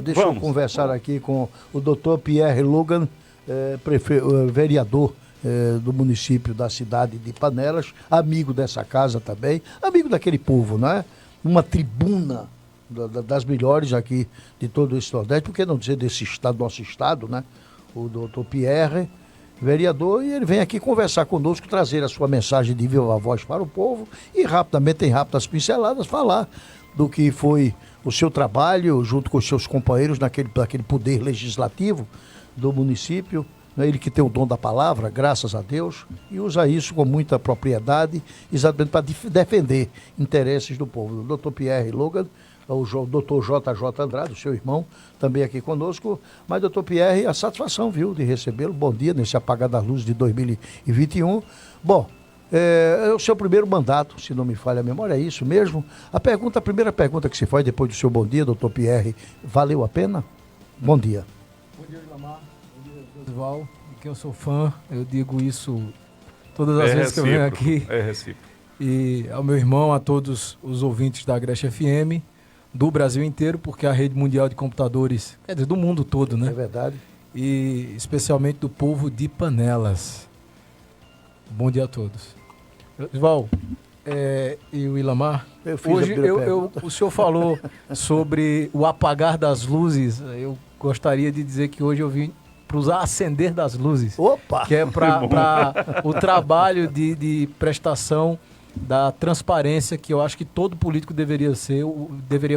Deixa eu conversar aqui com o doutor Pierre Logan, vereador do município da cidade de Panelas, amigo dessa casa também, amigo daquele povo, né? Uma tribuna das melhores aqui de todo esse Nordeste, por que não dizer desse estado, nosso estado, né? O doutor Pierre, vereador, e ele vem aqui conversar conosco, trazer a sua mensagem de viva voz para o povo e rapidamente, em rápidas pinceladas, falar do que foi o seu trabalho junto com os seus companheiros naquele poder legislativo do município. Ele que tem o dom da palavra, graças a Deus, e usa isso com muita propriedade, exatamente para defender interesses do povo. O doutor Pierre Logan, o doutor JJ Andrade, o seu irmão, também aqui conosco. Mas, doutor Pierre, a satisfação, viu, de recebê-lo. Bom dia, nesse apagar das luzes de 2021. Bom, é o seu primeiro mandato, se não me falha a memória, é isso mesmo? A primeira pergunta que se faz depois do seu bom dia, doutor Pierre, valeu a pena? Bom dia. Bom dia, Ilamar. Bom dia, Josival. Que eu sou fã, eu digo isso todas as vezes que eu venho aqui. É recíproco. E ao meu irmão, a todos os ouvintes da Agreste FM, do Brasil inteiro, porque a rede mundial de computadores, quer dizer, do mundo todo, né? É verdade. E especialmente do povo de Panelas. Bom dia a todos. Josival, e o Ilamar, hoje o senhor falou sobre o apagar das luzes. Eu gostaria de dizer que hoje eu vim para usar acender das luzes. Opa! Que é para o trabalho de prestação da transparência, que eu acho que todo político deveria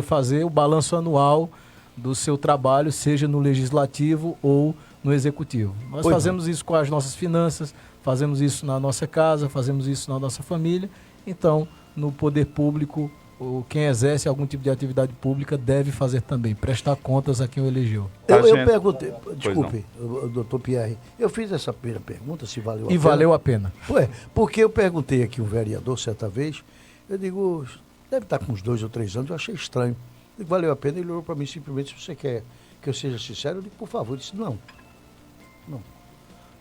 fazer, o balanço anual do seu trabalho, seja no legislativo ou no executivo. Nós fazemos isso com as nossas finanças, fazemos isso na nossa casa, fazemos isso na nossa família. Então, no poder público, quem exerce algum tipo de atividade pública deve fazer também, prestar contas a quem o elegeu. Eu perguntei, desculpe, doutor Pierre, eu fiz essa primeira pergunta, se valeu a pena. E valeu a pena. Porque eu perguntei aqui um vereador certa vez, eu digo, deve estar com uns 2 ou 3 anos, eu achei estranho. Eu digo, valeu a pena, ele olhou para mim simplesmente, se você quer que eu seja sincero, eu digo, por favor, ele disse, não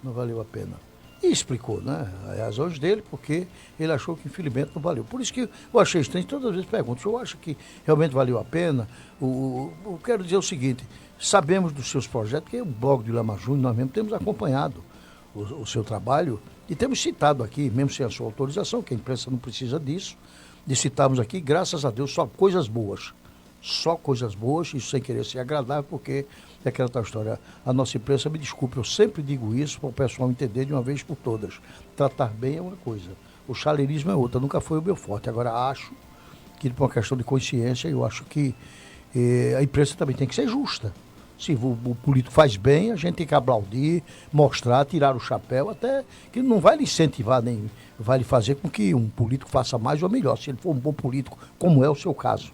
valeu a pena. E explicou, né, as razões dele, porque ele achou que infelizmente não valeu. Por isso que eu achei estranho, todas as vezes pergunto, o senhor acha que realmente valeu a pena? Eu quero dizer o seguinte, sabemos dos seus projetos, que é o blog do Ilamar Júnior, nós mesmos temos acompanhado o seu trabalho e temos citado aqui, mesmo sem a sua autorização, que a imprensa não precisa disso, de citarmos aqui, graças a Deus, só coisas boas, isso sem querer ser agradável, porque é aquela tal história, a nossa imprensa, me desculpe, eu sempre digo isso para o pessoal entender de uma vez por todas, tratar bem é uma coisa, o chaleirismo é outra, nunca foi o meu forte. Agora acho que por uma questão de consciência, eu acho que a imprensa também tem que ser justa. Se o político faz bem, a gente tem que aplaudir, mostrar, tirar o chapéu, até que não vai lhe incentivar, nem vai lhe fazer com que um político faça mais ou melhor, se ele for um bom político, como é o seu caso,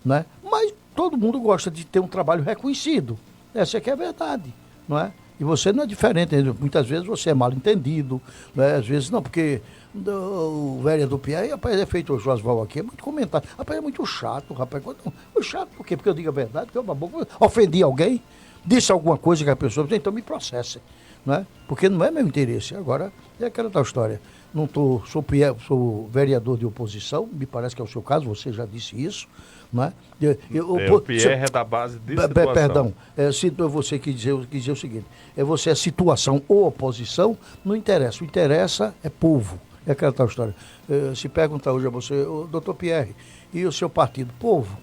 né? Mas todo mundo gosta de ter um trabalho reconhecido. Essa é que é a verdade, não é? E você não é diferente, muitas vezes você é mal entendido, né? Às vezes não, porque o vereador Pierre, rapaz, é feito o Josval aqui, é muito comentário, rapaz, é muito chato, rapaz, chato por quê? Porque eu digo a verdade, porque eu ofendi alguém, disse alguma coisa que a pessoa, então me processem, não é? Porque não é meu interesse. Agora, é aquela tal história, sou vereador de oposição, me parece que é o seu caso, você já disse isso, não é? O Pierre é da base de situação. Perdão, você quis dizer o seguinte, você é situação ou oposição, não interessa, o interessa é povo, é aquela tal história. Se perguntar hoje a você, doutor Pierre, e o seu partido, povo?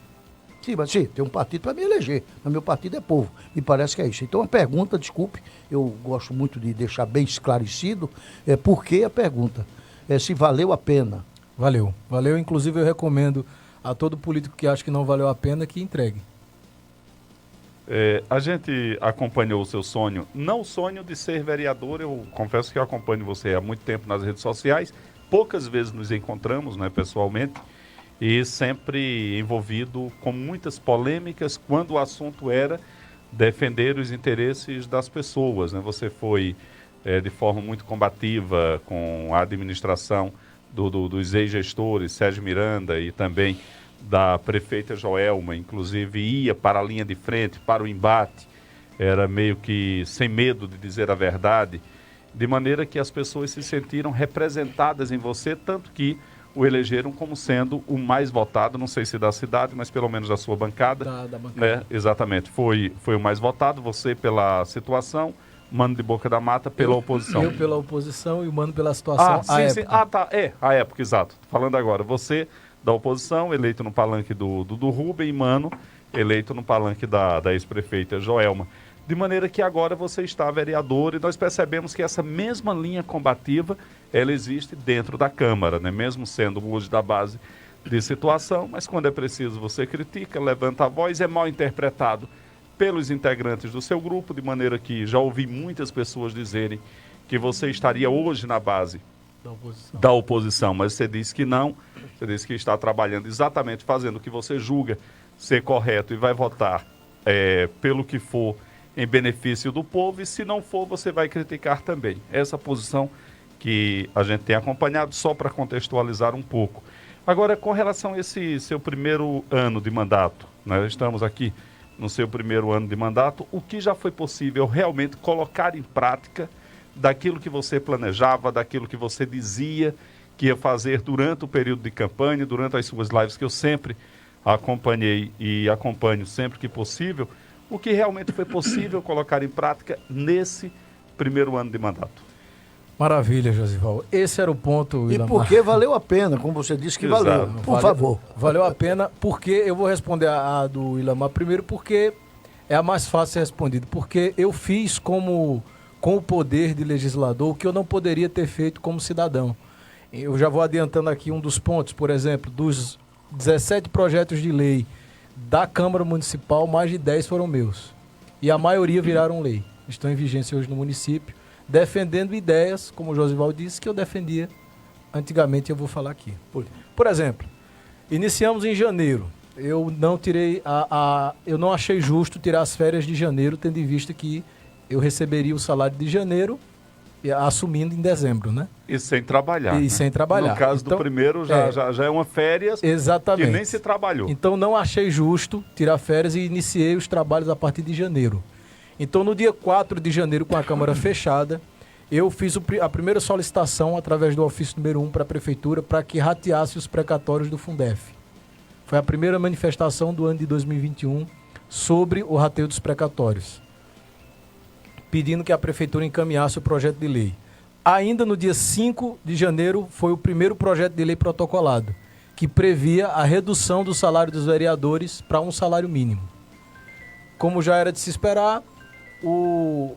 Sim, mas sim, tem um partido para me eleger, mas meu partido é povo, me parece que é isso. Então a pergunta, desculpe, eu gosto muito de deixar bem esclarecido, por que a pergunta? Se valeu a pena. Valeu, inclusive eu recomendo a todo político que acha que não valeu a pena que entregue. A gente acompanhou o seu sonho, não o sonho de ser vereador, eu confesso que eu acompanho você há muito tempo nas redes sociais, poucas vezes nos encontramos, né, pessoalmente, e sempre envolvido com muitas polêmicas quando o assunto era defender os interesses das pessoas, né? Você foi de forma muito combativa com a administração dos ex-gestores, Sérgio Miranda e também da prefeita Joelma, inclusive ia para a linha de frente, para o embate, era meio que sem medo de dizer a verdade, de maneira que as pessoas se sentiram representadas em você, tanto que o elegeram como sendo o mais votado, não sei se da cidade, mas pelo menos da sua bancada. Da bancada. Né? Exatamente, foi o mais votado, você pela situação, Mano de Boca da Mata pela oposição. Eu pela oposição e o Mano pela situação à sim. época. Ah, tá, a época, exato. Falando agora, você da oposição, eleito no palanque do Rubem, e Mano, eleito no palanque da ex-prefeita Joelma. De maneira que agora você está vereador e nós percebemos que essa mesma linha combativa, ela existe dentro da Câmara, né? Mesmo sendo hoje da base de situação, mas quando é preciso você critica, levanta a voz, é mal interpretado pelos integrantes do seu grupo, de maneira que já ouvi muitas pessoas dizerem que você estaria hoje na base da oposição, mas você disse que não, você disse que está trabalhando exatamente fazendo o que você julga ser correto e vai votar pelo que for em benefício do povo, e se não for, você vai criticar também. Essa posição que a gente tem acompanhado, só para contextualizar um pouco. Agora, com relação a esse seu primeiro ano de mandato, nós estamos aqui no seu primeiro ano de mandato, o que já foi possível realmente colocar em prática daquilo que você planejava, daquilo que você dizia que ia fazer durante o período de campanha, durante as suas lives, que eu sempre acompanhei e acompanho sempre que possível, o que realmente foi possível colocar em prática nesse primeiro ano de mandato? Maravilha, Josival. Esse era o ponto, E Ilamar. porque valeu a pena, como você disse que valeu. Exato. Por favor. Valeu a pena, porque eu vou responder a do Ilamar primeiro, porque é a mais fácil de ser respondida. Porque eu fiz com o poder de legislador o que eu não poderia ter feito como cidadão. Eu já vou adiantando aqui um dos pontos, por exemplo, dos 17 projetos de lei da Câmara Municipal, mais de 10 foram meus. E a maioria viraram lei. Estão em vigência hoje no município, defendendo ideias, como o Josival disse, que eu defendia antigamente, eu vou falar aqui. Por exemplo, iniciamos em janeiro. Eu não tirei eu não achei justo tirar as férias de janeiro, tendo em vista que eu receberia o salário de janeiro assumindo em dezembro, né? E sem trabalhar. E sem trabalhar. No caso Então, do primeiro, já é uma férias exatamente. que nem se trabalhou. Então não achei justo tirar férias e iniciei os trabalhos a partir de janeiro. Então no dia 4 de janeiro, com a Câmara fechada, eu fiz a primeira solicitação através do ofício número 1 para a Prefeitura para que rateasse os precatórios do Fundef. Foi a primeira manifestação do ano de 2021 sobre o rateio dos precatórios, pedindo que a Prefeitura encaminhasse o projeto de lei. Ainda no dia 5 de janeiro foi o primeiro projeto de lei protocolado, que previa a redução do salário dos vereadores para um salário mínimo. Como já era de se esperar, o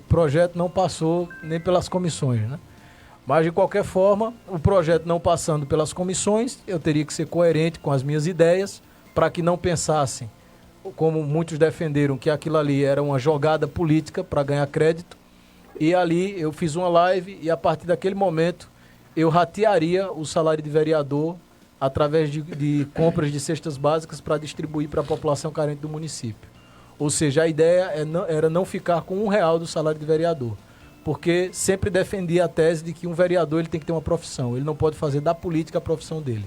projeto não passou nem pelas comissões, né? Mas, de qualquer forma, o projeto não passando pelas comissões, eu teria que ser coerente com as minhas ideias para que não pensassem, como muitos defenderam, que aquilo ali era uma jogada política para ganhar crédito. E ali eu fiz uma live e, a partir daquele momento, eu ratearia o salário de vereador através de compras de cestas básicas para distribuir para a população carente do município. Ou seja, a ideia era não ficar com R$1 do salário de vereador, porque sempre defendia a tese de que um vereador ele tem que ter uma profissão, ele não pode fazer da política a profissão dele,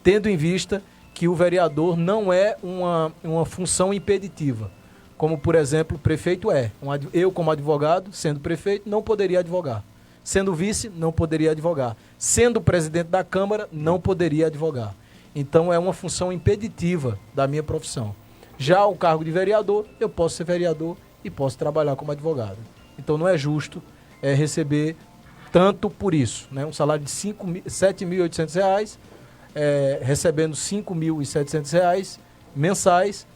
tendo em vista que o vereador não é uma função impeditiva, como, por exemplo, o prefeito é. Eu, como advogado, sendo prefeito, não poderia advogar. Sendo vice, não poderia advogar. Sendo presidente da Câmara, não poderia advogar. Então, é uma função impeditiva da minha profissão. Já o cargo de vereador, eu posso ser vereador e posso trabalhar como advogado. Então, não é justo receber tanto por isso, né? Um salário de R$ 7.800, recebendo R$ 5.700 mensais,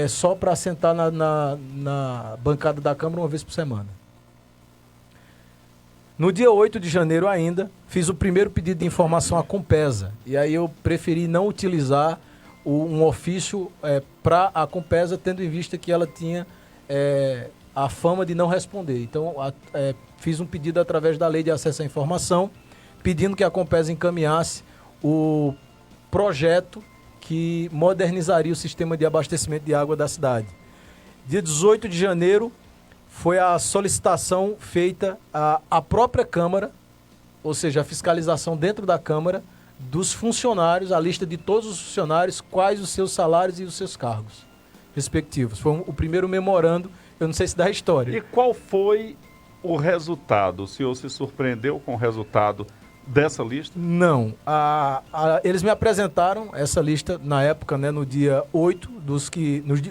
só para sentar na bancada da Câmara uma vez por semana. No dia 8 de janeiro ainda, fiz o primeiro pedido de informação à Compesa. E aí eu preferi não utilizar um ofício para a Compesa, tendo em vista que ela tinha a fama de não responder. Então, fiz um pedido através da Lei de Acesso à Informação, pedindo que a Compesa encaminhasse o projeto que modernizaria o sistema de abastecimento de água da cidade. Dia 18 de janeiro foi a solicitação feita à própria Câmara, ou seja, a fiscalização dentro da Câmara dos funcionários, a lista de todos os funcionários, quais os seus salários e os seus cargos respectivos. Foi o primeiro memorando, eu não sei se dá história. E qual foi o resultado? O senhor se surpreendeu com o resultado dessa lista? Não. Eles me apresentaram essa lista na época, né, no dia 8,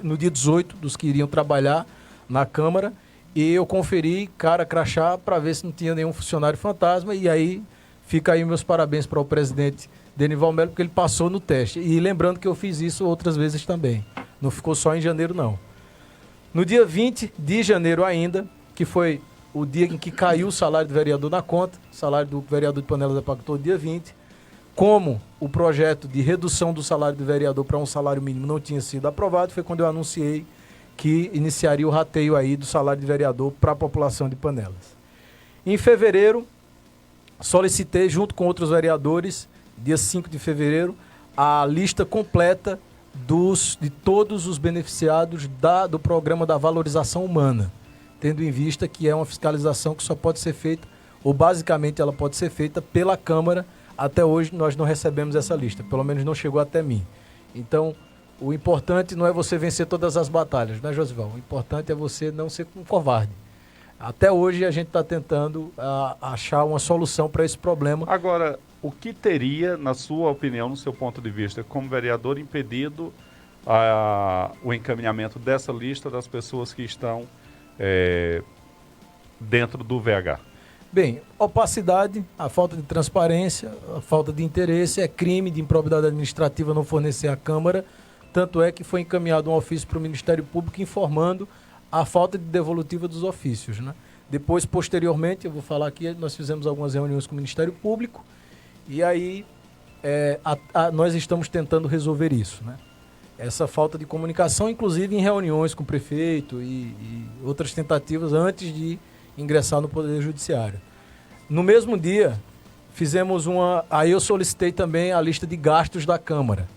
no dia 18, dos que iriam trabalhar na Câmara, e eu conferi cara crachá para ver se não tinha nenhum funcionário fantasma, e aí fica aí meus parabéns para o presidente Denival Melo, porque ele passou no teste. E lembrando que eu fiz isso outras vezes também. Não ficou só em janeiro, não. No dia 20 de janeiro ainda, que foi o dia em que caiu o salário do vereador na conta, o salário do vereador de Panelas impactou dia 20, como o projeto de redução do salário do vereador para um salário mínimo não tinha sido aprovado, foi quando eu anunciei que iniciaria o rateio aí do salário de vereador para a população de Panelas. Em fevereiro, solicitei, junto com outros vereadores, dia 5 de fevereiro, a lista completa de todos os beneficiados do programa da valorização humana, tendo em vista que é uma fiscalização que só pode ser feita, ou basicamente ela pode ser feita pela Câmara. Até hoje nós não recebemos essa lista, pelo menos não chegou até mim. Então, o importante não é você vencer todas as batalhas, né, Josival? O importante é você não ser um covarde. Até hoje a gente está tentando achar uma solução para esse problema. Agora, o que teria, na sua opinião, no seu ponto de vista, como vereador, impedido o encaminhamento dessa lista das pessoas que estão dentro do VH? Bem, opacidade, a falta de transparência, a falta de interesse, é crime de improbidade administrativa não fornecer à Câmara, tanto é que foi encaminhado um ofício para o Ministério Público informando a falta de devolutiva dos ofícios, né? Depois, posteriormente, eu vou falar aqui, nós fizemos algumas reuniões com o Ministério Público e aí nós estamos tentando resolver isso, né? Essa falta de comunicação, inclusive em reuniões com o prefeito e outras tentativas antes de ingressar no Poder Judiciário. No mesmo dia, fizemos aí eu solicitei também a lista de gastos da Câmara,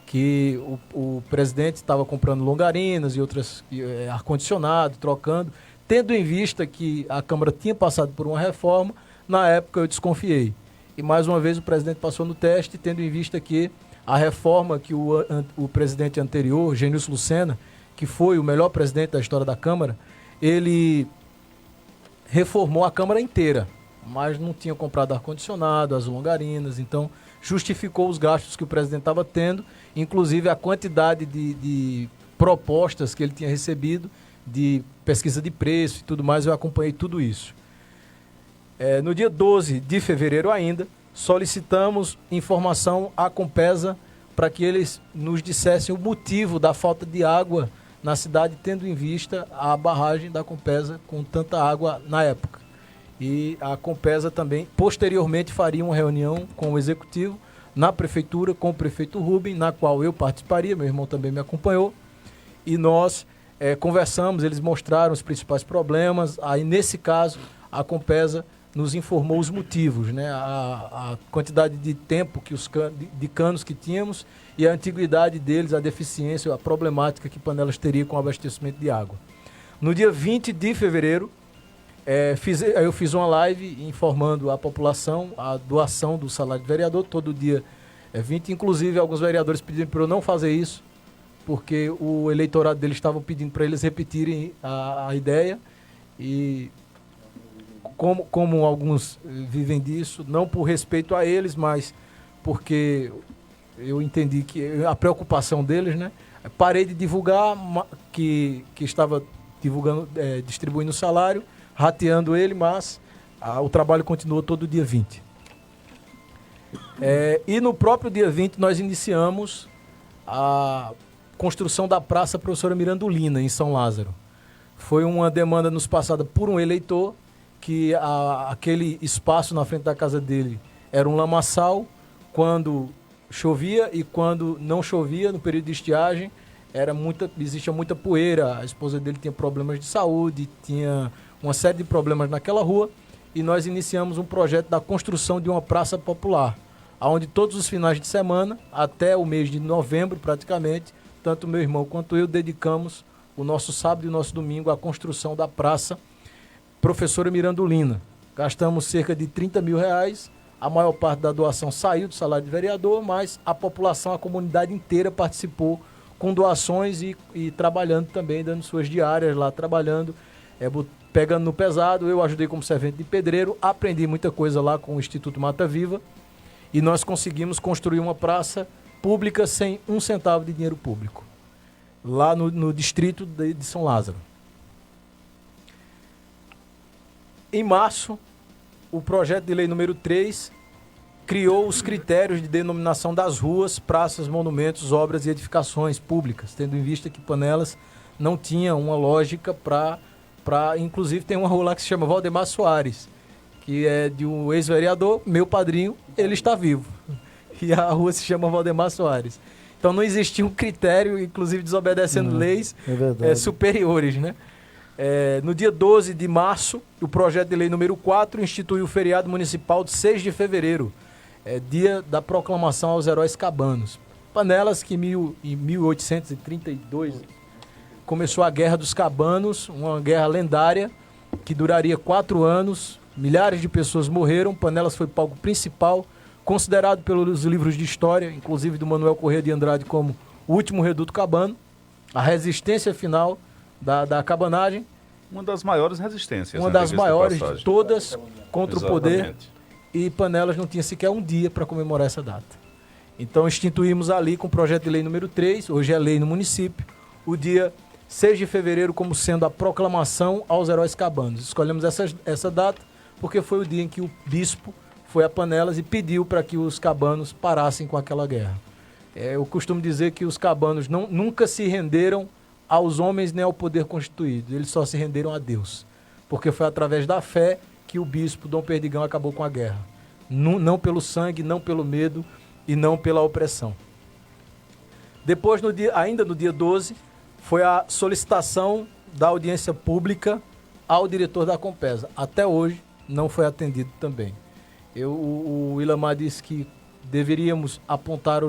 que o presidente estava comprando longarinas e outras, ar-condicionado, trocando, tendo em vista que a Câmara tinha passado por uma reforma. Na época eu desconfiei. E mais uma vez o presidente passou no teste, tendo em vista que a reforma que o presidente anterior, Genilson Lucena, que foi o melhor presidente da história da Câmara, ele reformou a Câmara inteira, mas não tinha comprado ar-condicionado, as longarinas, então justificou os gastos que o presidente estava tendo, inclusive a quantidade de propostas que ele tinha recebido, de pesquisa de preço e tudo mais. Eu acompanhei tudo isso. No dia 12 de fevereiro ainda, solicitamos informação à Compesa para que eles nos dissessem o motivo da falta de água na cidade, tendo em vista a barragem da Compesa com tanta água na época. E a Compesa também, posteriormente, faria uma reunião com o Executivo na Prefeitura, com o prefeito Rubem, na qual eu participaria, meu irmão também me acompanhou, e nós conversamos, eles mostraram os principais problemas. Aí, nesse caso, a Compesa nos informou os motivos, né? A quantidade de tempo que de canos que tínhamos e a antiguidade deles, a deficiência, a problemática que Panelas teria com o abastecimento de água. No dia 20 de fevereiro, eu fiz uma live informando a população a doação do salário de vereador, todo dia 20. Inclusive, alguns vereadores pediram para eu não fazer isso, porque o eleitorado deles estava pedindo para eles repetirem a ideia. E como alguns vivem disso, não por respeito a eles, mas porque eu entendi que a preocupação deles, né? Parei de divulgar que estava divulgando, distribuindo o salário, rateando ele, mas o trabalho continuou todo dia 20. E no próprio dia 20 nós iniciamos a construção da Praça Professora Mirandolina, em São Lázaro. Foi uma demanda nos passada por um eleitor, que aquele espaço na frente da casa dele era um lamaçal quando chovia, e quando não chovia, no período de estiagem, existia muita poeira. A esposa dele tinha problemas de saúde, tinha uma série de problemas naquela rua, e nós iniciamos um projeto da construção de uma praça popular, onde todos os finais de semana, até o mês de novembro praticamente, tanto meu irmão quanto eu dedicamos o nosso sábado e o nosso domingo à construção da Praça Professora Mirandolina. Gastamos cerca de R$30 mil, a maior parte da doação saiu do salário de vereador, mas a população, a comunidade inteira participou com doações e trabalhando também, dando suas diárias lá, trabalhando, pegando no pesado. Eu ajudei como servente de pedreiro, aprendi muita coisa lá com o Instituto Mata Viva e nós conseguimos construir uma praça pública sem um centavo de dinheiro público, lá no distrito de São Lázaro. Em março, o projeto de lei número 3 criou os critérios de denominação das ruas, praças, monumentos, obras e edificações públicas, tendo em vista que Panelas não tinha uma lógica para... Inclusive tem uma rua lá que se chama Valdemar Soares, que é de um ex-vereador, meu padrinho, ele está vivo. E a rua se chama Valdemar Soares. Então não existia um critério, inclusive desobedecendo leis superiores, né? No dia 12 de março, o projeto de lei número 4 instituiu o feriado municipal de 6 de fevereiro, dia da proclamação aos heróis cabanos. Panelas que em 1832 começou a Guerra dos Cabanos, uma guerra lendária que duraria 4 anos, milhares de pessoas morreram, Panelas foi palco principal, considerado pelos livros de história, inclusive do Manuel Corrêa de Andrade, como o último reduto cabano, a resistência final da cabanagem. Uma das maiores resistências. Uma das maiores de todas contra Exatamente. o poder. E Panelas não tinha sequer um dia para comemorar essa data. Então instituímos ali com o projeto de lei número 3, hoje é lei no município, o dia 6 de fevereiro como sendo a proclamação aos heróis cabanos. Escolhemos essa data porque foi o dia em que o bispo foi a Panelas e pediu para que os cabanos parassem com aquela guerra. Eu costumo dizer que os cabanos nunca se renderam aos homens nem ao poder constituído, eles só se renderam a Deus, porque foi através da fé que o bispo Dom Perdigão acabou com a guerra, não pelo sangue, não pelo medo e não pela opressão. Depois, ainda no dia 12, foi a solicitação da audiência pública ao diretor da Compesa. Até hoje não foi atendido também. O Ilamar disse que deveríamos apontar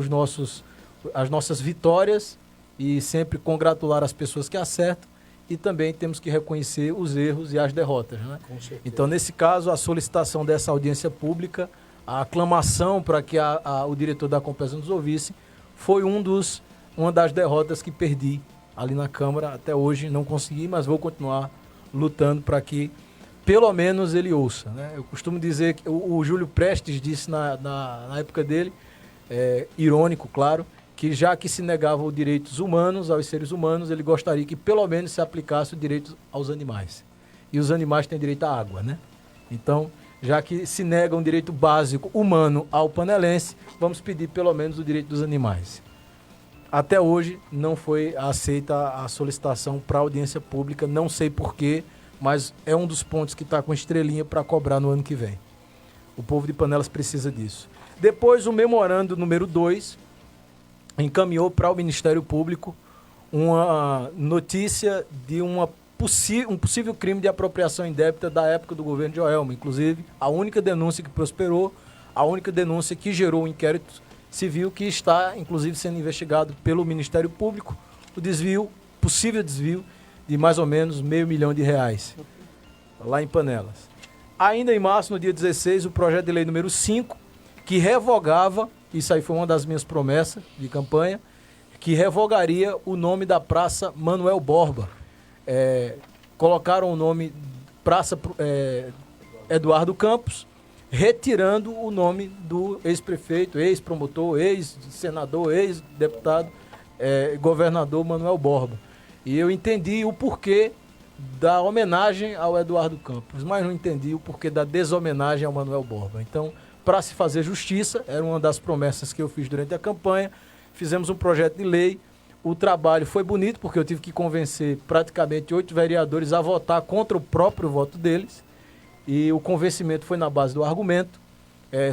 as nossas vitórias e sempre congratular as pessoas que acertam, e também temos que reconhecer os erros e as derrotas, né? Então, nesse caso, a solicitação dessa audiência pública, a aclamação para que o diretor da Compesa nos ouvisse, foi uma das derrotas que perdi ali na Câmara. Até hoje não consegui, mas vou continuar lutando para que pelo menos ele ouça, né? Eu costumo dizer que o Júlio Prestes disse na época dele, irônico, claro, que já que se negava os direitos humanos aos seres humanos, ele gostaria que pelo menos se aplicasse o direito aos animais. E os animais têm direito à água, né? Então, já que se nega um direito básico humano ao panelense, vamos pedir pelo menos o direito dos animais. Até hoje não foi aceita a solicitação para audiência pública, não sei porquê, mas é um dos pontos que está com estrelinha para cobrar no ano que vem. O povo de Panelas precisa disso. Depois, o memorando número 2 encaminhou para o Ministério Público uma notícia de um possível crime de apropriação indébita da época do governo de Joelma. Inclusive, a única denúncia que prosperou, a única denúncia que gerou um inquérito civil que está, inclusive, sendo investigado pelo Ministério Público, possível desvio de mais ou menos R$500 mil, lá em Panelas. Ainda em março, no dia 16, o projeto de lei número 5, que revogava, isso aí foi uma das minhas promessas de campanha, que revogaria o nome da Praça Manuel Borba. Colocaram o nome Praça Eduardo Campos, retirando o nome do ex-prefeito, ex-promotor, ex-senador, ex-deputado, governador Manuel Borba. E eu entendi o porquê da homenagem ao Eduardo Campos, mas não entendi o porquê da deshomenagem ao Manuel Borba. Então, para se fazer justiça, era uma das promessas que eu fiz durante a campanha, fizemos um projeto de lei, o trabalho foi bonito, porque eu tive que convencer praticamente 8 vereadores a votar contra o próprio voto deles, e o convencimento foi na base do argumento,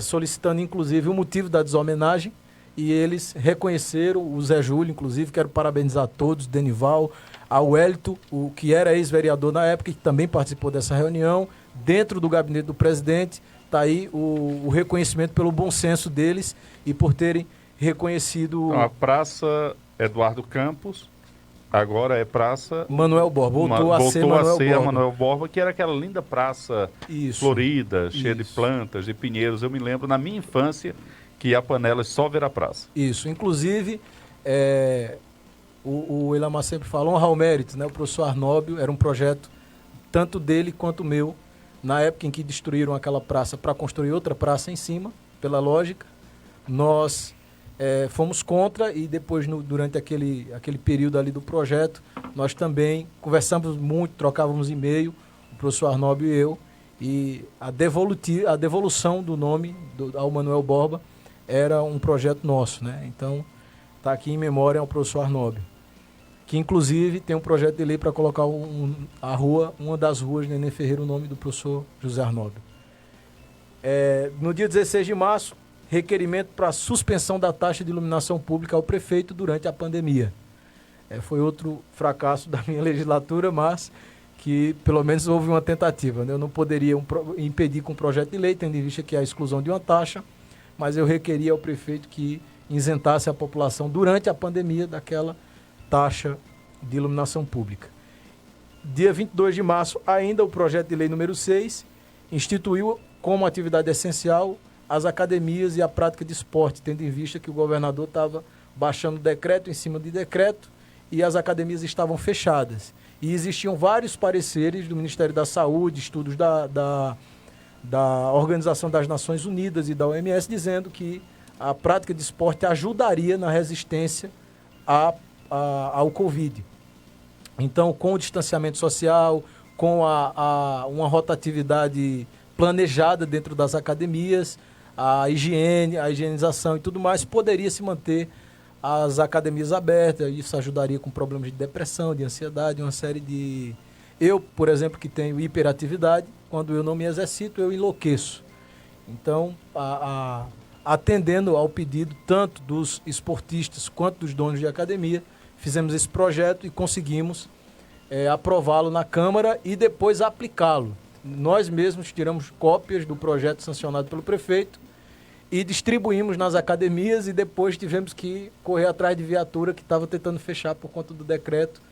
solicitando inclusive o motivo da deshomenagem, e eles reconheceram, o Zé Júlio, inclusive, quero parabenizar a todos, Denival, a Wellington, o que era ex-vereador na época, que também participou dessa reunião, dentro do gabinete do presidente. Está aí o reconhecimento pelo bom senso deles e por terem reconhecido... Então, a Praça Eduardo Campos, agora é Praça... Manuel Borba, voltou a ser a Manuel Borba, que era aquela linda praça florida, cheia de plantas, de pinheiros. Eu me lembro, na minha infância, que a Panelas só ver a praça. Isso, inclusive, o Ilamar sempre fala, honra ao mérito, né? O professor Arnóbio era um projeto tanto dele quanto meu, na época em que destruíram aquela praça para construir outra praça em cima, pela lógica. Nós fomos contra e depois, durante aquele período ali do projeto, nós também conversamos muito, trocávamos e-mail, o professor Arnóbio e eu, e a devolução do nome ao Manuel Borba era um projeto nosso, né? Então, está aqui em memória ao professor Arnóbio, que inclusive tem um projeto de lei para colocar uma das ruas de Nenê Ferreira, o nome do professor José Arnóbio. No dia 16 de março, requerimento para suspensão da taxa de iluminação pública ao prefeito durante a pandemia. Foi outro fracasso da minha legislatura, mas que pelo menos houve uma tentativa, né? Eu não poderia impedir com um projeto de lei, tendo em vista que é a exclusão de uma taxa, mas eu requeria ao prefeito que isentasse a população durante a pandemia daquela taxa de iluminação pública. Dia 22 de março, ainda o projeto de lei número 6 instituiu como atividade essencial as academias e a prática de esporte, tendo em vista que o governador estava baixando decreto em cima de decreto e as academias estavam fechadas. E existiam vários pareceres do Ministério da Saúde, estudos da Organização das Nações Unidas e da OMS, dizendo que a prática de esporte ajudaria na resistência ao Covid. Então, com o distanciamento social, com uma rotatividade planejada dentro das academias, a higienização e tudo mais, poderia se manter as academias abertas. Isso ajudaria com problemas de depressão, de ansiedade, uma série de... Eu, por exemplo, que tenho hiperatividade, quando eu não me exercito, eu enlouqueço. Então, atendendo ao pedido tanto dos esportistas quanto dos donos de academia, fizemos esse projeto e conseguimos aprová-lo na Câmara e depois aplicá-lo. Nós mesmos tiramos cópias do projeto sancionado pelo prefeito e distribuímos nas academias e depois tivemos que correr atrás de viatura que estava tentando fechar por conta do decreto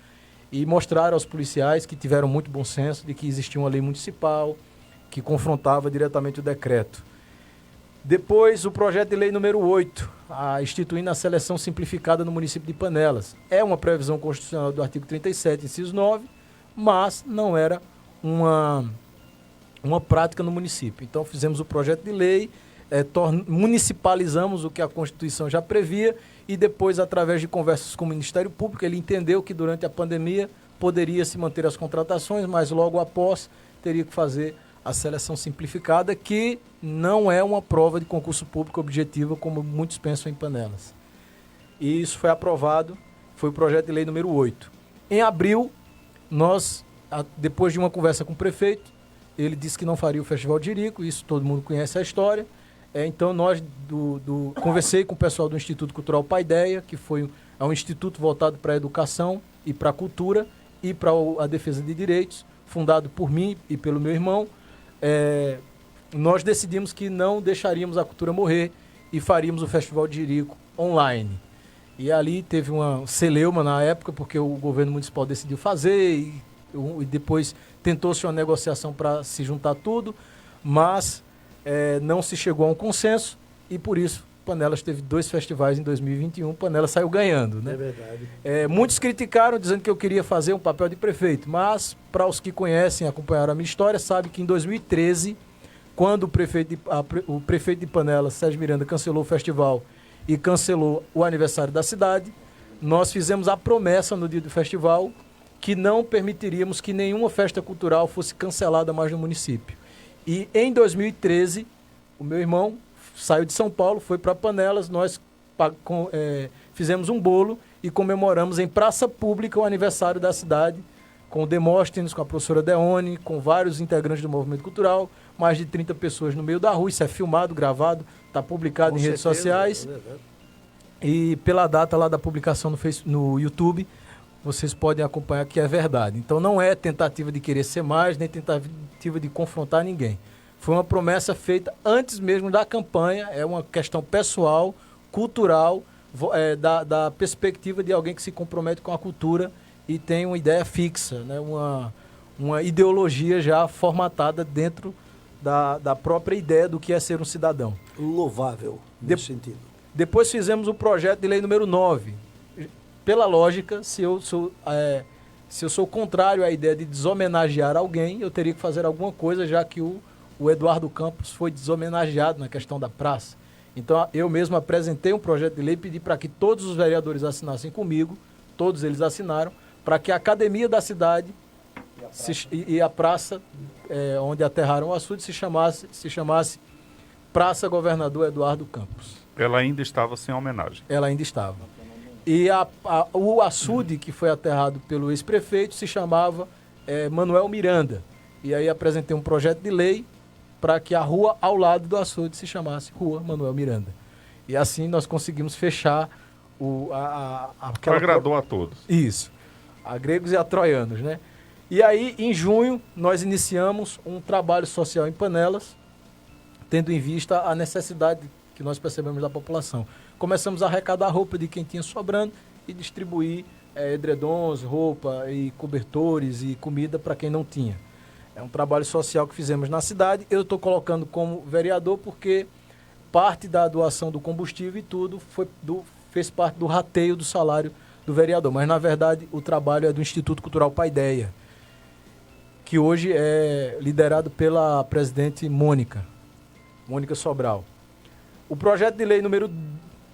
e mostrar aos policiais que tiveram muito bom senso de que existia uma lei municipal que confrontava diretamente o decreto. Depois, o projeto de lei número 8, instituindo a seleção simplificada no município de Panelas. É uma previsão constitucional do artigo 37, inciso 9, mas não era uma prática no município. Então, fizemos o projeto de lei, municipalizamos o que a Constituição já previa e depois, através de conversas com o Ministério Público, ele entendeu que durante a pandemia poderia se manter as contratações, mas logo após teria que fazer a seleção simplificada, que não é uma prova de concurso público objetiva, como muitos pensam em Panelas. E isso foi aprovado, foi o projeto de lei número 8. Em abril, nós, depois de uma conversa com o prefeito, ele disse que não faria o Festival de Jerico, isso todo mundo conhece a história. Então, nós conversei com o pessoal do Instituto Cultural Paideia, que é um instituto voltado para a educação e para a cultura e para a defesa de direitos, fundado por mim e pelo meu irmão. Nós decidimos que não deixaríamos a cultura morrer e faríamos o Festival de Jerico online. E ali teve uma celeuma na época, porque o governo municipal decidiu fazer e depois tentou-se uma negociação para se juntar tudo, mas não se chegou a um consenso e por isso Panelas teve 2 festivais em 2021, Panelas saiu ganhando, né? É verdade. Muitos criticaram, dizendo que eu queria fazer um papel de prefeito, mas para os que conhecem, acompanharam a minha história, sabem que em 2013, quando o prefeito de Panelas, Sérgio Miranda, cancelou o festival e cancelou o aniversário da cidade, nós fizemos a promessa no dia do festival que não permitiríamos que nenhuma festa cultural fosse cancelada mais no município. E em 2013, o meu irmão saiu de São Paulo, foi para Panelas, nós fizemos um bolo e comemoramos em praça pública o aniversário da cidade, com o Demóstenes, com a professora Deone, com vários integrantes do movimento cultural, mais de 30 pessoas no meio da rua, isso é filmado, gravado, está publicado em redes sociais. E pela data lá da publicação no YouTube, vocês podem acompanhar que é verdade. Então não é tentativa de querer ser mais, nem tentativa de confrontar ninguém. Foi uma promessa feita antes mesmo da campanha, é uma questão pessoal, cultural, da perspectiva de alguém que se compromete com a cultura e tem uma ideia fixa, né? Uma ideologia já formatada dentro da própria ideia do que é ser um cidadão. Louvável, nesse sentido. Depois fizemos o projeto de lei número 9. Pela lógica, se eu Se eu sou contrário à ideia de deshomenagear alguém, eu teria que fazer alguma coisa, já que o Eduardo Campos foi deshomenageado na questão da praça. Então, eu mesmo apresentei um projeto de lei e pedi para que todos os vereadores assinassem comigo, todos eles assinaram, para que a academia da cidade e a praça onde aterraram o açude se chamasse Praça Governador Eduardo Campos. Ela ainda estava sem homenagem. Ela ainda estava. E o açude que foi aterrado pelo ex-prefeito se chamava Manuel Miranda. E aí apresentei um projeto de lei para que a rua ao lado do açude se chamasse Rua Manuel Miranda. E assim nós conseguimos fechar Agradou a todos. Isso. A gregos e a troianos, né? E aí, em junho, nós iniciamos um trabalho social em Panelas, tendo em vista a necessidade que nós percebemos da população. Começamos a arrecadar roupa de quem tinha sobrando e distribuir edredons, roupa e cobertores e comida para quem não tinha. É um trabalho social que fizemos na cidade. Eu estou colocando como vereador porque parte da doação do combustível e tudo fez parte do rateio do salário do vereador. Mas, na verdade, o trabalho é do Instituto Cultural Paideia, que hoje é liderado pela presidente Mônica Sobral. O projeto de lei número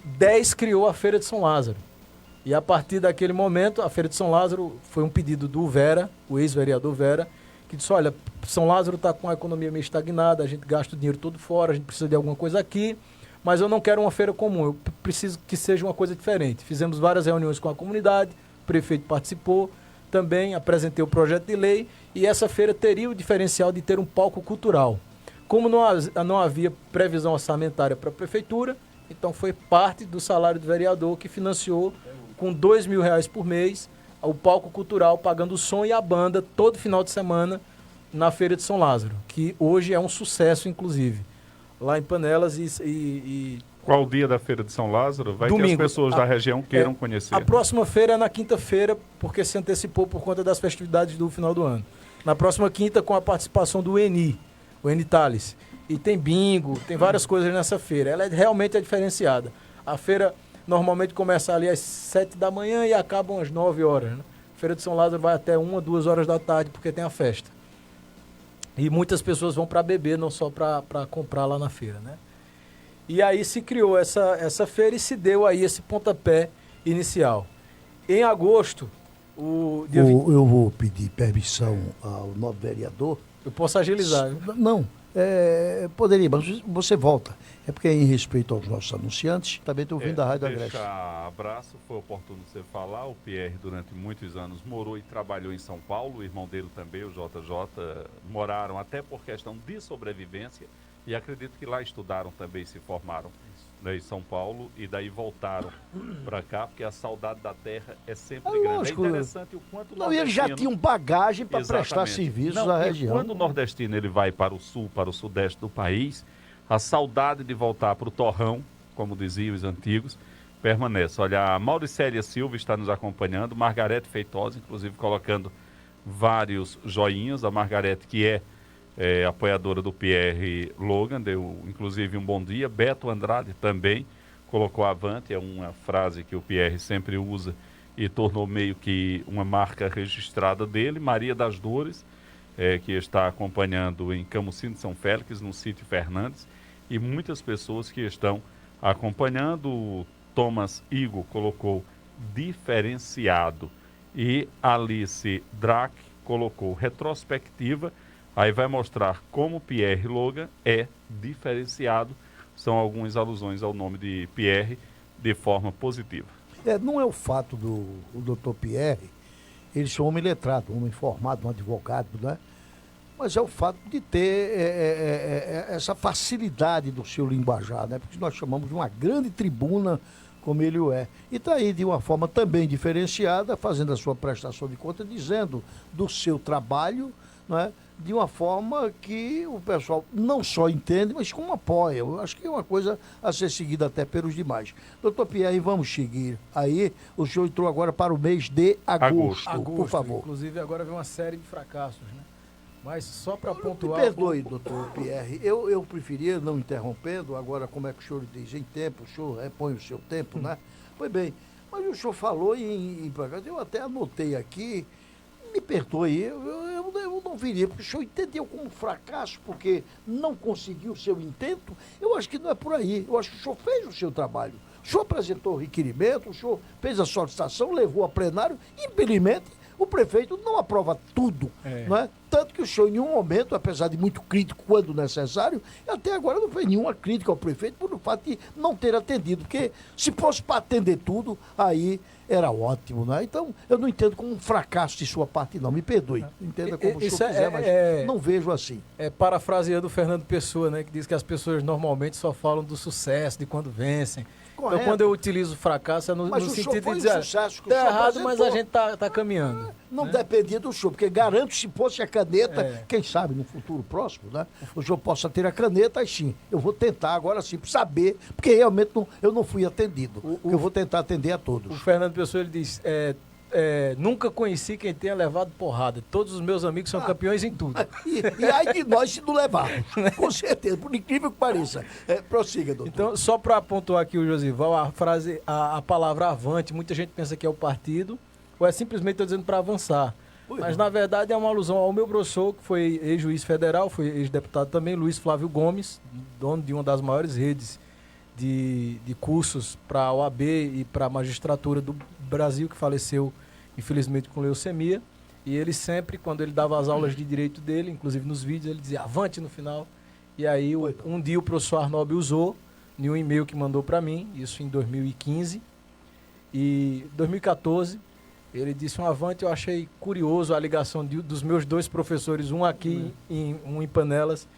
10 criou a Feira de São Lázaro. E a partir daquele momento, a Feira de São Lázaro foi um pedido do Vera, o ex-vereador Vera, que disse, olha, São Lázaro está com a economia meio estagnada, a gente gasta o dinheiro todo fora, a gente precisa de alguma coisa aqui, mas eu não quero uma feira comum, eu preciso que seja uma coisa diferente. Fizemos várias reuniões com a comunidade, o prefeito participou, também apresentei o projeto de lei, e essa feira teria o diferencial de ter um palco cultural. Como não havia previsão orçamentária para a prefeitura, então foi parte do salário do vereador que financiou com R$2.000 por mês o palco cultural, pagando o som e a banda todo final de semana na Feira de São Lázaro, que hoje é um sucesso, inclusive, lá em Panelas e Qual o dia da Feira de São Lázaro? Vai domingo. que as pessoas da região queiram conhecer. A próxima feira é na quinta-feira, porque se antecipou por conta das festividades do final do ano. Na próxima quinta, com a participação do Eni Thales. E tem bingo, tem várias coisas nessa feira. Ela realmente é diferenciada. A feira normalmente começa ali às 7 da manhã e acaba às 9 horas. Né? A Feira de São Lázaro vai até 1, 2 horas da tarde, porque tem a festa. E muitas pessoas vão para beber, não só para comprar lá na feira, né? E aí se criou essa feira e se deu aí esse pontapé inicial. Em agosto, eu vou pedir permissão ao novo vereador. Eu posso agilizar. Viu? Não, poderia, mas você volta. É porque em respeito aos nossos anunciantes, também estou ouvindo a Rádio Agreste. Abraço, foi oportuno você falar. O Pierre, durante muitos anos, morou e trabalhou em São Paulo. O irmão dele também, o JJ, moraram até por questão de sobrevivência. E acredito que lá estudaram também, se formaram, né, em São Paulo. E daí voltaram para cá, porque a saudade da terra é sempre grande. Lógico, é interessante o quanto não, eles já tinham bagagem para prestar serviços à região. Quando o nordestino ele vai para o sul, para o sudeste do país, a saudade de voltar para o torrão, como diziam os antigos, permanece. Olha, a Mauricélia Silva está nos acompanhando, Margarete Feitosa, inclusive colocando vários joinhas. A Margarete, que é apoiadora do Pierre Logan, deu inclusive um bom dia. Beto Andrade também colocou avante, é uma frase que o Pierre sempre usa e tornou meio que uma marca registrada dele. Maria das Dores, que está acompanhando em Camucim de São Félix, no sítio Fernandes, e muitas pessoas que estão acompanhando. O Thomas Igo colocou diferenciado e Alice Drac colocou retrospectiva. Aí vai mostrar como Pierre Logan é diferenciado. São algumas alusões ao nome de Pierre de forma positiva. Não é o fato do Dr. Pierre, ele ser um homem letrado, um homem formado, um advogado, né? Mas é o fato de ter essa facilidade do seu linguajar, né? Porque nós chamamos de uma grande tribuna, como ele o é. E está aí de uma forma também diferenciada, fazendo a sua prestação de conta, dizendo do seu trabalho, não é? De uma forma que o pessoal não só entende, mas como apoia. Eu acho que é uma coisa a ser seguida até pelos demais. Doutor Pierre, vamos seguir aí. O senhor entrou agora para o mês de agosto, por favor. Inclusive, agora vem uma série de fracassos, né? Mas só para pontuar... Me perdoe, doutor Pierre, eu preferia, não interrompendo, agora como é que o senhor diz, em tempo, o senhor repõe o seu tempo, né? Pois bem, mas o senhor falou em eu até anotei aqui, perdoe, eu não viria, porque o senhor entendeu como fracasso, porque não conseguiu o seu intento. Eu acho que não é por aí. Eu acho que o senhor fez o seu trabalho. O senhor apresentou o requerimento, o senhor fez a solicitação, levou a plenário, infelizmente, o prefeito não aprova tudo, não é? Tanto que o senhor, em nenhum momento, apesar de muito crítico quando necessário, até agora não fez nenhuma crítica ao prefeito por o fato de não ter atendido, porque se fosse para atender tudo, aí era ótimo, né? Então, eu não entendo como um fracasso de sua parte, não. Me perdoe. Entenda como o senhor quiser, mas não vejo assim. Parafraseando o Fernando Pessoa, né? Que diz que as pessoas normalmente só falam do sucesso, de quando vencem. Correto. Então, quando eu utilizo fracasso, é no sentido de dizer, tá errado, mas a gente tá caminhando. Não dependia do senhor, porque garanto que se fosse a caneta, quem sabe no futuro próximo, né? O senhor possa ter a caneta, aí sim, eu vou tentar agora sim, saber, porque realmente eu não fui atendido. Eu vou tentar atender a todos. O Fernando Pessoa, ele diz, nunca conheci quem tenha levado porrada. Todos os meus amigos são campeões em tudo. E aí de nós se não levarmos, com certeza, por incrível que pareça. Prossiga, doutor. Então, só para pontuar aqui o Josival, a palavra avante, muita gente pensa que é o partido, ou é simplesmente estou dizendo para avançar. Mas, na verdade, é uma alusão ao meu professor, que foi ex-juiz federal, foi ex-deputado também, Luiz Flávio Gomes, dono de uma das maiores redes de cursos para a OAB e para a magistratura do Brasil, que faleceu, infelizmente, com leucemia. E ele sempre, quando ele dava as aulas de direito dele, inclusive nos vídeos, ele dizia avante no final. E aí, um dia o professor Arnob usou em um e-mail que mandou para mim, isso em 2015. E 2014, ele disse um avante. Eu achei curioso a ligação dos meus dois professores, um aqui, um em Panelas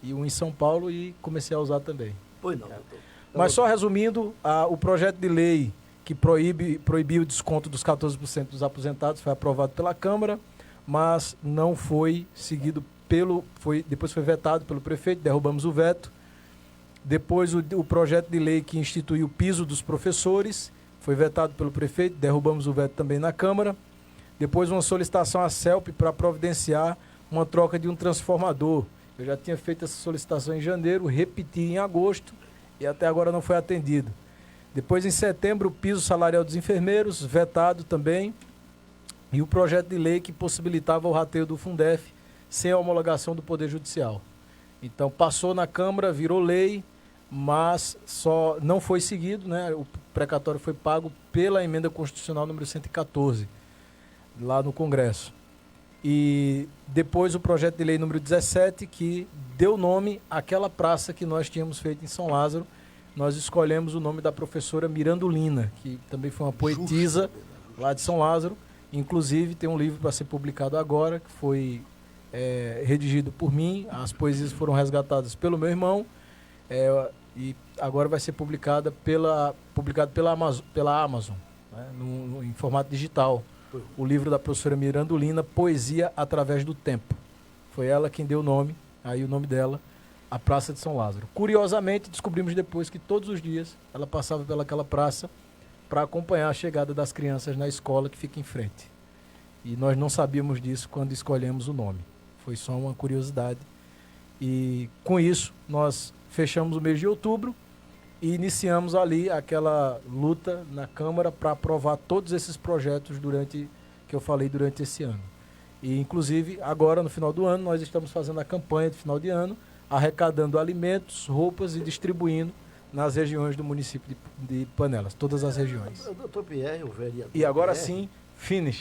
e um em São Paulo, e comecei a usar também. Pois não, doutor. Mas só resumindo, o projeto de lei que proibiu o desconto dos 14% dos aposentados foi aprovado pela Câmara, mas não foi seguido depois foi vetado pelo prefeito, derrubamos o veto. Depois o projeto de lei que instituiu o piso dos professores foi vetado pelo prefeito, derrubamos o veto também na Câmara. Depois uma solicitação à CELP para providenciar uma troca de um transformador. Eu já tinha feito essa solicitação em janeiro, repeti em agosto e até agora não foi atendido. Depois, em setembro, o piso salarial dos enfermeiros, vetado também. E o projeto de lei que possibilitava o rateio do Fundef sem a homologação do Poder Judicial. Então, passou na Câmara, virou lei, mas só não foi seguido, né? O precatório foi pago pela emenda constitucional número 114, lá no Congresso. E depois o projeto de lei número 17, que deu nome àquela praça que nós tínhamos feito em São Lázaro. Nós escolhemos o nome da professora Mirandolina, que também foi uma poetisa lá de São Lázaro. Inclusive, tem um livro para ser publicado agora, que foi redigido por mim. As poesias foram resgatadas pelo meu irmão. E agora vai ser publicado pela Amazon, né, em formato digital. O livro da professora Mirandolina, Poesia através do Tempo. Foi ela quem deu o nome, aí o nome dela, a Praça de São Lázaro. Curiosamente, descobrimos depois que todos os dias ela passava pelaquela praça para acompanhar a chegada das crianças na escola que fica em frente. E nós não sabíamos disso quando escolhemos o nome. Foi só uma curiosidade. E com isso, nós fechamos o mês de outubro e iniciamos ali aquela luta na Câmara para aprovar todos esses projetos que eu falei durante esse ano. E, inclusive, agora, no final do ano, nós estamos fazendo a campanha de final de ano, arrecadando alimentos, roupas e distribuindo nas regiões do município de Panelas, todas as regiões. Doutor Pierre, o vereador. E agora Pierre, sim, finish.